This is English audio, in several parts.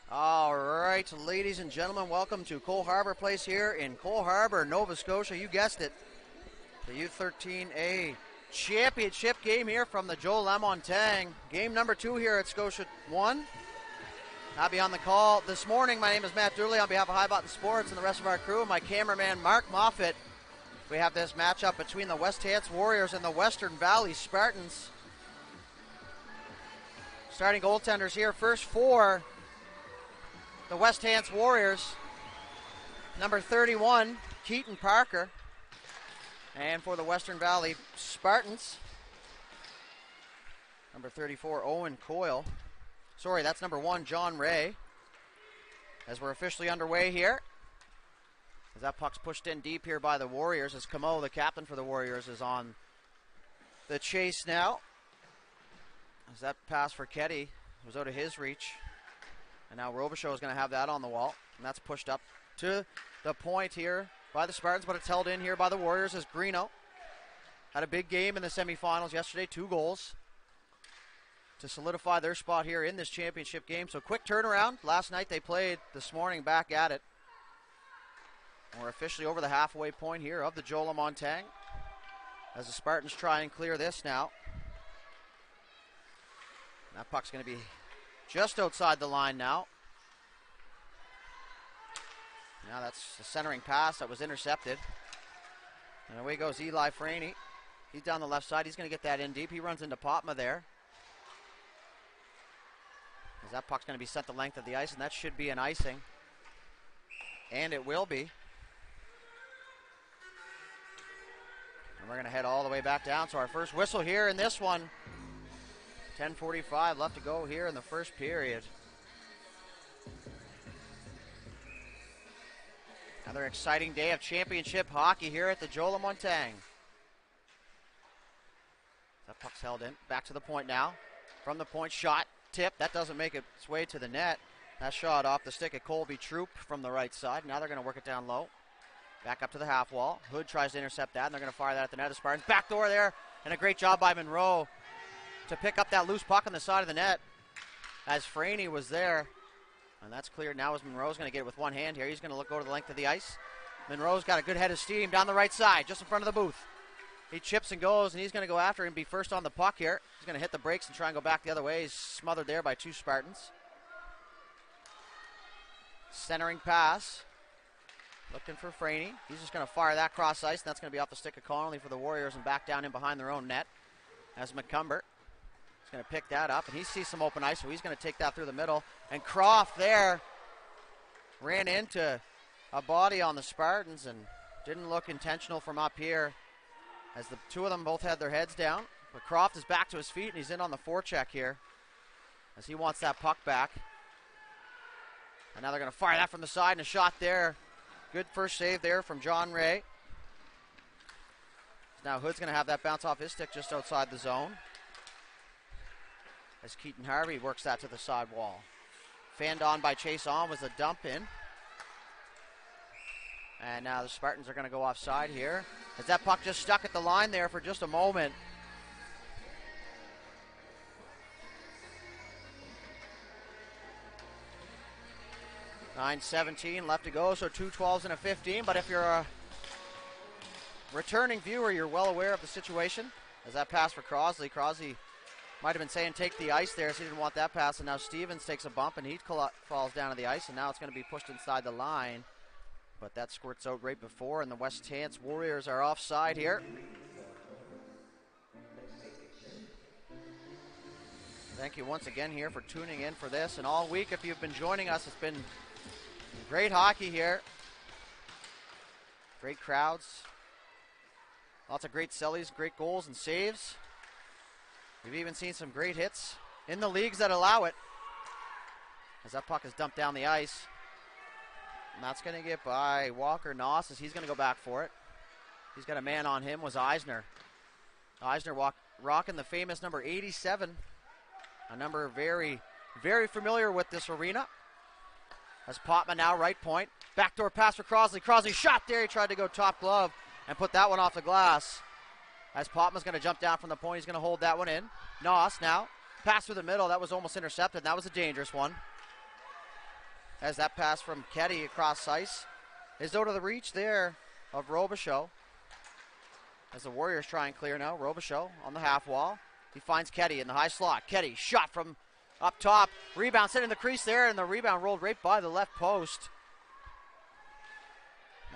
All right, ladies and gentlemen, welcome to Cole Harbour Place here in Cole Harbour, Nova Scotia. You guessed it, the U13A championship game here from the Joe Lamontagne. Game number 2 here at Scotia 1. I'll be on the call this morning. My name is Matt Dooley on behalf of High Button Sports and the rest of our crew. My cameraman, Mark Moffett. We have this matchup between the West Hants Warriors and the Western Valley Spartans. Starting goaltenders here, first for the West Hants Warriors, number 31, Keaton Parker. And for the Western Valley Spartans, number 34, Owen Coyle. Sorry, that's number 1, John Ray. As we're officially underway here, as that puck's pushed in deep here by the Warriors, as Camo, the captain for the Warriors, is on the chase now. As that pass for Ketty was out of his reach. And now Robichaud is going to have that on the wall. And that's pushed up to the point here by the Spartans, but it's held in here by the Warriors as Greeno had a big game in the semifinals yesterday, 2 goals to solidify their spot here in this championship game. So quick turnaround. Last night they played, this morning back at it. And we're officially over the halfway point here of the Joe Lamontagne as the Spartans try and clear this now. And that puck's going to be just outside the line now. Now that's the centering pass that was intercepted. And away goes Eli Franey. He's down the left side. He's going to get that in deep. He runs into Popma there. As that puck's going to be sent the length of the ice, and that should be an icing. And it will be. And we're going to head all the way back down. So our first whistle here in this one. 10:45 left to go here in the first period. Another exciting day of championship hockey here at the Joe Lamontagne. That puck's held in. Back to the point now. From the point, shot, tip. That doesn't make its way to the net. That shot off the stick of Colby Troop from the right side. Now they're going to work it down low. Back up to the half wall. Hood tries to intercept that, and they're going to fire that at the net of Spartans. Back door there, and a great job by Monroe to pick up that loose puck on the side of the net as Franey was there. And that's cleared now as Monroe's going to get it with one hand here. He's going to go to the length of the ice. Monroe's got a good head of steam down the right side, just in front of the booth. He chips and goes, and he's going to go after him, be first on the puck here. He's going to hit the brakes and try and go back the other way. He's smothered there by 2 Spartans. Centering pass. Looking for Franey. He's just going to fire that cross ice, and that's going to be off the stick of Connolly for the Warriors and back down in behind their own net as McCumber. He's going to pick that up, and he sees some open ice, so he's going to take that through the middle. And Croft there ran into a body on the Spartans and didn't look intentional from up here as the 2 of them both had their heads down. But Croft is back to his feet, and he's in on the forecheck here as he wants that puck back. And now they're going to fire that from the side, and a shot there. Good first save there from John Ray. Now Hood's going to have that bounce off his stick just outside the zone as Keaton Harvey works that to the side wall. Fanned on by Chase On was a dump in. And now the Spartans are going to go offside here as that puck just stuck at the line there for just a moment. .9:17 left to go, so 2 12s and a 15. But if you're a returning viewer, you're well aware of the situation. As that pass for Crosley. Crosley might have been saying take the ice there, so he didn't want that pass. And now Stevens takes a bump, and he falls down to the ice. And now it's going to be pushed inside the line. But that squirts out right before, and the West Hants Warriors are offside here. Thank you once again here for tuning in for this. And all week, if you've been joining us, it's been great hockey here. Great crowds. Lots of great sellies, great goals and saves. We've even seen some great hits in the leagues that allow it. As that puck is dumped down the ice. And that's going to get by Walker Noss as he's going to go back for it. He's got a man on him, was Eisner. Eisner rocking the famous number 87. A number very, very familiar with this arena. As Popma now right point. Backdoor pass for Crosley. Crosley shot there. He tried to go top glove and put that one off the glass. As Popma's going to jump down from the point, he's going to hold that one in. Noss now. Pass through the middle. That was almost intercepted. That was a dangerous one. as that pass from Ketty across ice is out of the reach there of Robichaud. As the Warriors try and clear now, Robichaud on the half wall. He finds Ketty in the high slot. Ketty shot from up top. Rebound sitting in the crease there, and the rebound rolled right by the left post.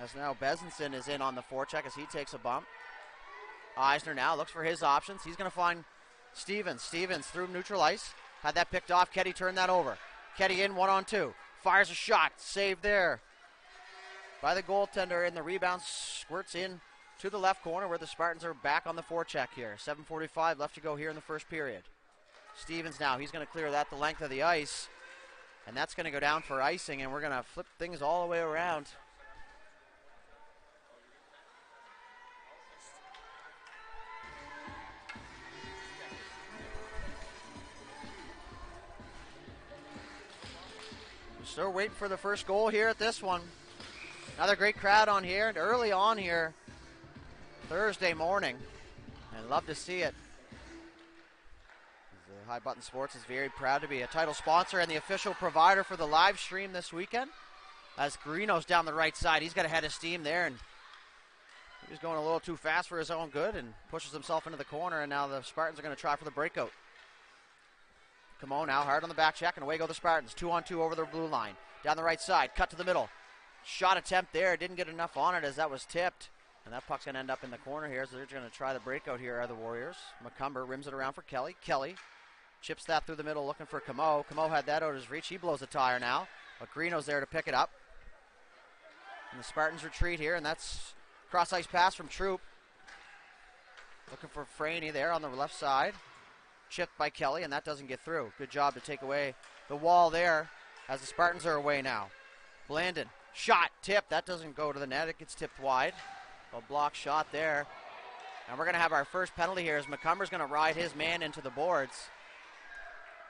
As now Bezenson is in on the forecheck as he takes a bump. Eisner now looks for his options. He's going to find Stevens. Stevens through neutral ice. Had that picked off. Ketty turned that over. Ketty in 1-on-2. Fires a shot. Saved there by the goaltender, and the rebound squirts in to the left corner where the Spartans are back on the forecheck here. 7:45 left to go here in the first period. Stevens now. He's going to clear that the length of the ice, and that's going to go down for icing, and we're going to flip things all the way around. Still waiting for the first goal here at this one. Another great crowd on here, and early on here, Thursday morning, and love to see it. The High Button Sports is very proud to be a title sponsor and the official provider for the live stream this weekend. As Guarino's down the right side, he's got a head of steam there, and he was going a little too fast for his own good and pushes himself into the corner, and now the Spartans are going to try for the breakout. Camo now hard on the back check, and away go the Spartans. 2-on-2 over the blue line. Down the right side, cut to the middle. Shot attempt there, didn't get enough on it as that was tipped. And that puck's going to end up in the corner here, so they're going to try the breakout here are the Warriors. McCumber rims it around for Kelly. Kelly chips that through the middle looking for Camo. Camo had that out of his reach. He blows the tire now, but Greeno's there to pick it up. And the Spartans retreat here, and that's cross-ice pass from Troop. Looking for Franey there on the left side. Chipped by Kelly, and that doesn't get through. Good job to take away the wall there as the Spartans are away now. Blandon, shot, tip. That doesn't go to the net. It gets tipped wide. A block shot there. And we're going to have our first penalty here as McCumber's going to ride his man into the boards.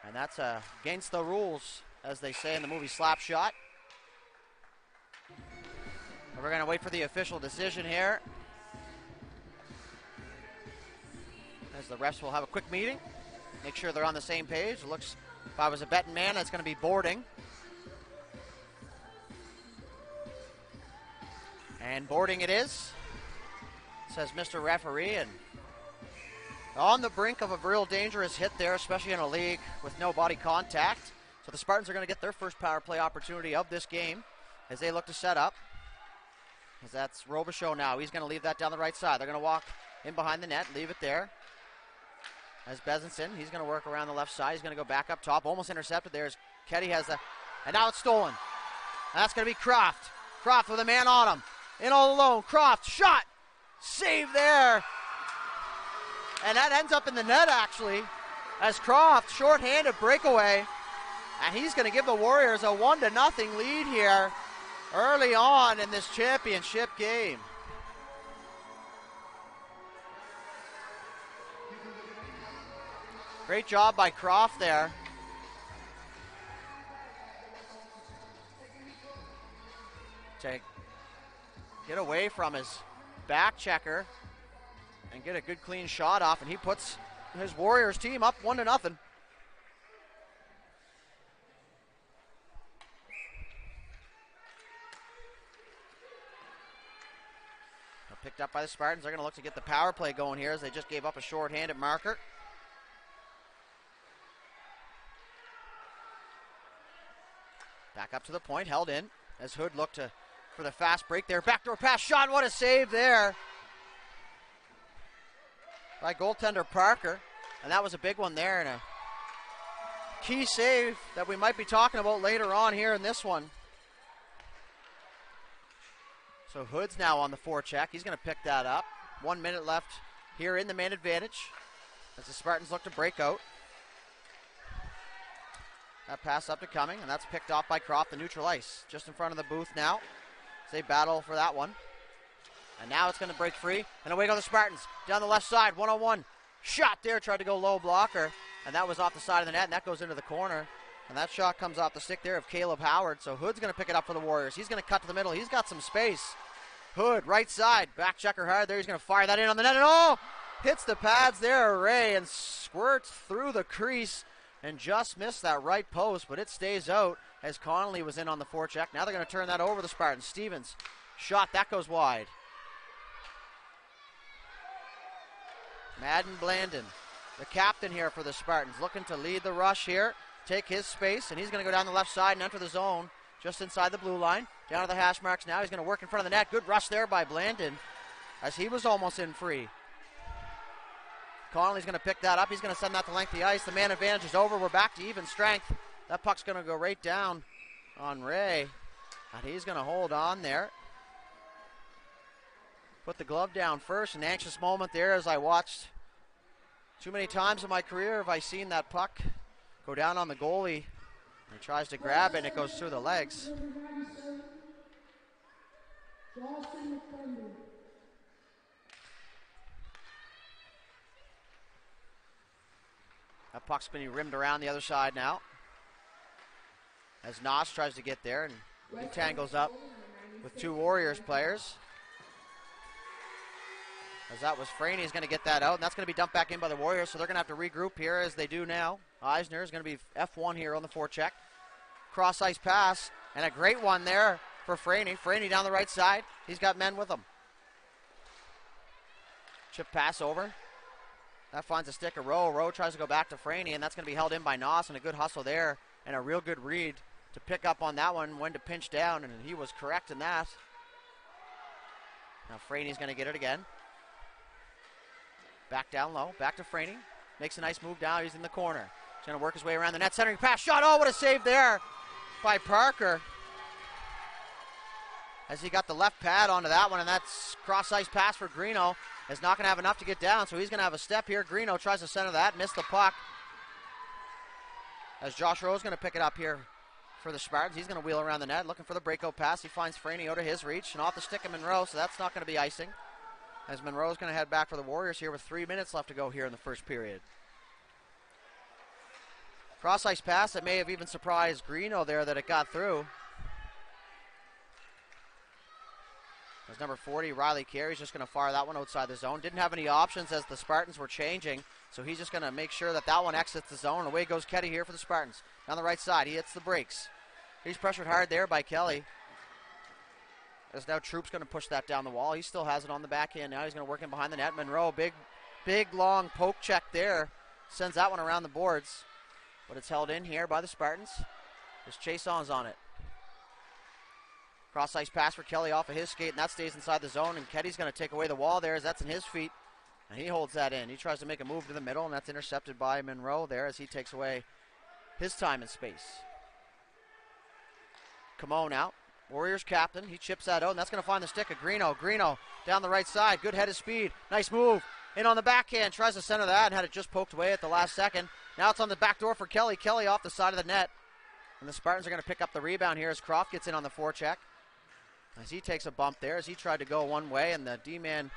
And that's against the rules, as they say in the movie Slap Shot. And we're going to wait for the official decision here, as the refs will have a quick meeting. Make sure they're on the same page. It looks, if I was a betting man, that's going to be boarding. And boarding it is, says Mr. Referee. And on the brink of a real dangerous hit there, especially in a league with no body contact. So the Spartans are going to get their first power play opportunity of this game as they look to set up. As that's Robichaud now. He's going to leave that down the right side. They're going to walk in behind the net, leave it there. As Bezenson, he's going to work around the left side. He's going to go back up top. Almost intercepted there as Ketty has the... And now it's stolen. And that's going to be Croft. Croft with a man on him. In all alone. Croft, shot. Save there. And that ends up in the net, actually, as Croft, shorthanded breakaway. And he's going to give the Warriors a 1-0 lead here early on in this championship game. Great job by Croft there. To get away from his back checker and get a good clean shot off, and he puts his Warriors team up 1-0. Picked up by the Spartans. They're going to look to get the power play going here as they just gave up a short-handed marker. Back up to the point, held in as Hood looked for the fast break there. Backdoor pass shot, what a save there by goaltender Parker. And that was a big one there, and a key save that we might be talking about later on here in this one. So Hood's now on the forecheck. He's going to pick that up. 1 minute left here in the man advantage as the Spartans look to break out. That pass up to Cumming, and that's picked off by Croft, the neutral ice. Just in front of the booth now as they battle for that one. And now it's going to break free, and away go the Spartans. Down the left side, 1-on-1. Shot there, tried to go low blocker, and that was off the side of the net, and that goes into the corner. And that shot comes off the stick there of Caleb Howard. So Hood's going to pick it up for the Warriors. He's going to cut to the middle. He's got some space. Hood, right side, back checker hard there. He's going to fire that in on the net, and oh! Hits the pads there, Ray, and squirts through the crease and just missed that right post, but it stays out. as Connolly was in on the forecheck. Now they're going to turn that over the Spartans. Stevens, shot, that goes wide. Madden Blandon, the captain here for the Spartans, looking to lead the rush here, take his space, and he's going to go down the left side and enter the zone just inside the blue line. Down to the hash marks now. He's going to work in front of the net. Good rush there by Blandon as he was almost in free. Connolly's going to pick that up. He's going to send that to length of the ice. The man advantage is over. We're back to even strength. That puck's going to go right down on Ray, and he's going to hold on there. Put the glove down first. An anxious moment there as I watched. Too many times in my career have I seen that puck go down on the goalie. He tries to grab it and it goes through the legs. That puck's being rimmed around the other side now. As Noss tries to get there and he tangles up with two Warriors players. As that was Franey is going to get that out, and that's going to be dumped back in by the Warriors, so they're going to have to regroup here as they do now. Eisner is going to be F1 here on the forecheck. Cross-ice pass, and a great one there for Franey. Franey down the right side. He's got men with him. Chip pass over. That finds a stick of Rowe. Rowe tries to go back to Franey, and that's going to be held in by Noss, and a good hustle there, and a real good read to pick up on that one, when to pinch down, and he was correct in that. Now Franey's going to get it again. Back down low, back to Franey. Makes a nice move down, he's in the corner. He's going to work his way around the net, centering pass, shot, oh, what a save there by Parker. As he got the left pad onto that one, and that's cross-ice pass for Greeno. Is not going to have enough to get down, so he's going to have a step here. Greeno tries to center that, missed the puck. As Josh Rowe's going to pick it up here for the Spartans. He's going to wheel around the net, looking for the breakout pass. He finds Franey out of his reach, and off the stick of Monroe, so that's not going to be icing. As Monroe's going to head back for the Warriors here with 3 minutes left to go here in the first period. Cross-ice pass that may have even surprised Greeno there that it got through. As number 40, Riley Carey's just going to fire that one outside the zone. Didn't have any options as the Spartans were changing, so he's just going to make sure that that one exits the zone. Away goes Ketty here for the Spartans. Down the right side, he hits the brakes. He's pressured hard there by Kelly. As now Troop's going to push that down the wall. He still has it on the backhand now. He's going to work in behind the net. Monroe, big long poke check there. Sends that one around the boards. But it's held in here by the Spartans. As Chason's on it. Cross-ice pass for Kelly off of his skate, and that stays inside the zone. And Ketty's going to take away the wall there as that's in his feet. And he holds that in. He tries to make a move to the middle, and that's intercepted by Monroe there as he takes away his time and space. Camo now. Warriors captain, he chips that out, and that's going to find the stick of Greeno. Greeno down the right side, good head of speed, nice move. In on the backhand, tries to center that and had it just poked away at the last second. Now it's on the back door for Kelly. Kelly off the side of the net. And the Spartans are going to pick up the rebound here as Croft gets in on the forecheck. As he takes a bump there as he tried to go one way, and the D-man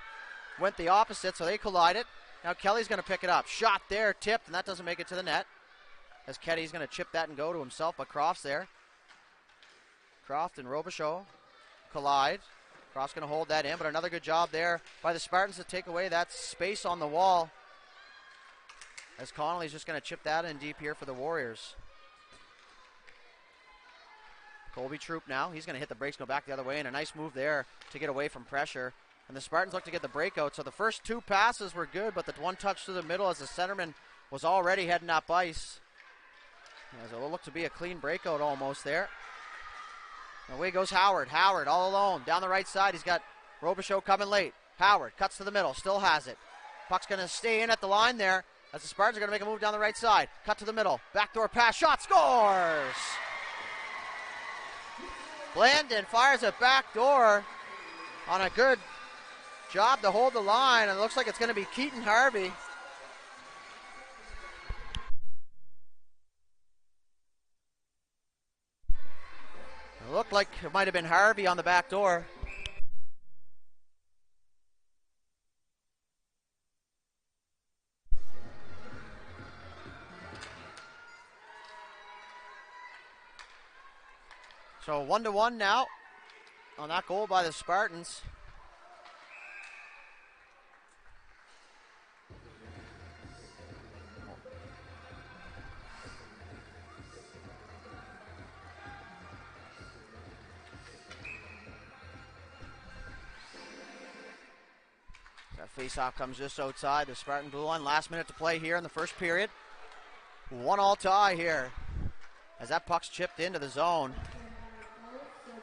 went the opposite, so they collided. Now Kelly's going to pick it up. Shot there, tipped, and that doesn't make it to the net. As Ketty's going to chip that and go to himself, but Croft's there. Croft and Robichaud collide. Croft's going to hold that in, but another good job there by the Spartans to take away that space on the wall. As Connolly's just going to chip that in deep here for the Warriors. Colby Troop now. He's going to hit the brakes, go back the other way, and a nice move there to get away from pressure. And the Spartans look to get the breakout. So the first two passes were good, but the one touch through the middle as the centerman was already heading up ice. As it will look to be a clean breakout almost there. Away goes Howard. Howard all alone. Down the right side, he's got Robichaud coming late. Howard cuts to the middle, still has it. Puck's going to stay in at the line there as the Spartans are going to make a move down the right side. Cut to the middle. Backdoor pass. Shot. Scores! Blandon fires it back door on a good job to hold the line. And it looks like it's going to be Keaton Harvey. It looked like it might have been Harvey on the back door. So 1-1 now on that goal by the Spartans. Face-off comes just outside the Spartan blue line. Last minute to play here in the first period. 1-1 tie here as that puck's chipped into the zone.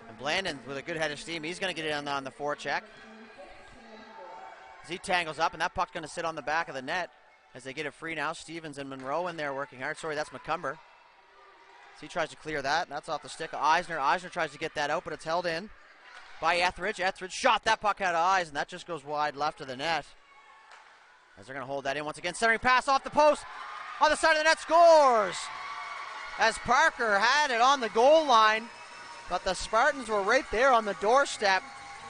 And Blandon with a good head of steam. He's going to get in on the forecheck. As he tangles up, and that puck's going to sit on the back of the net as they get it free now. Stevens and Monroe in there working hard. Sorry, that's McCumber. So he tries to clear that. That's off the stick of Eisner. Eisner tries to get that out, but it's held in by Etheridge. Etheridge shot that puck out of eyes, and that just goes wide left of the net. As they're going to hold that in once again. Centering pass off the post. On the side of the net, scores! As Parker had it on the goal line, but the Spartans were right there on the doorstep.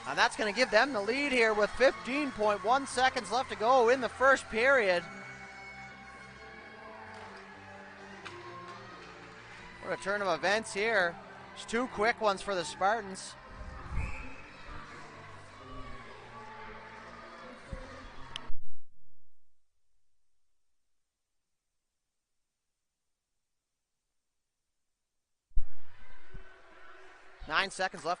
And that's going to give them the lead here with 15.1 seconds left to go in the first period. What a turn of events here. There's two quick ones for the Spartans. Nine seconds left to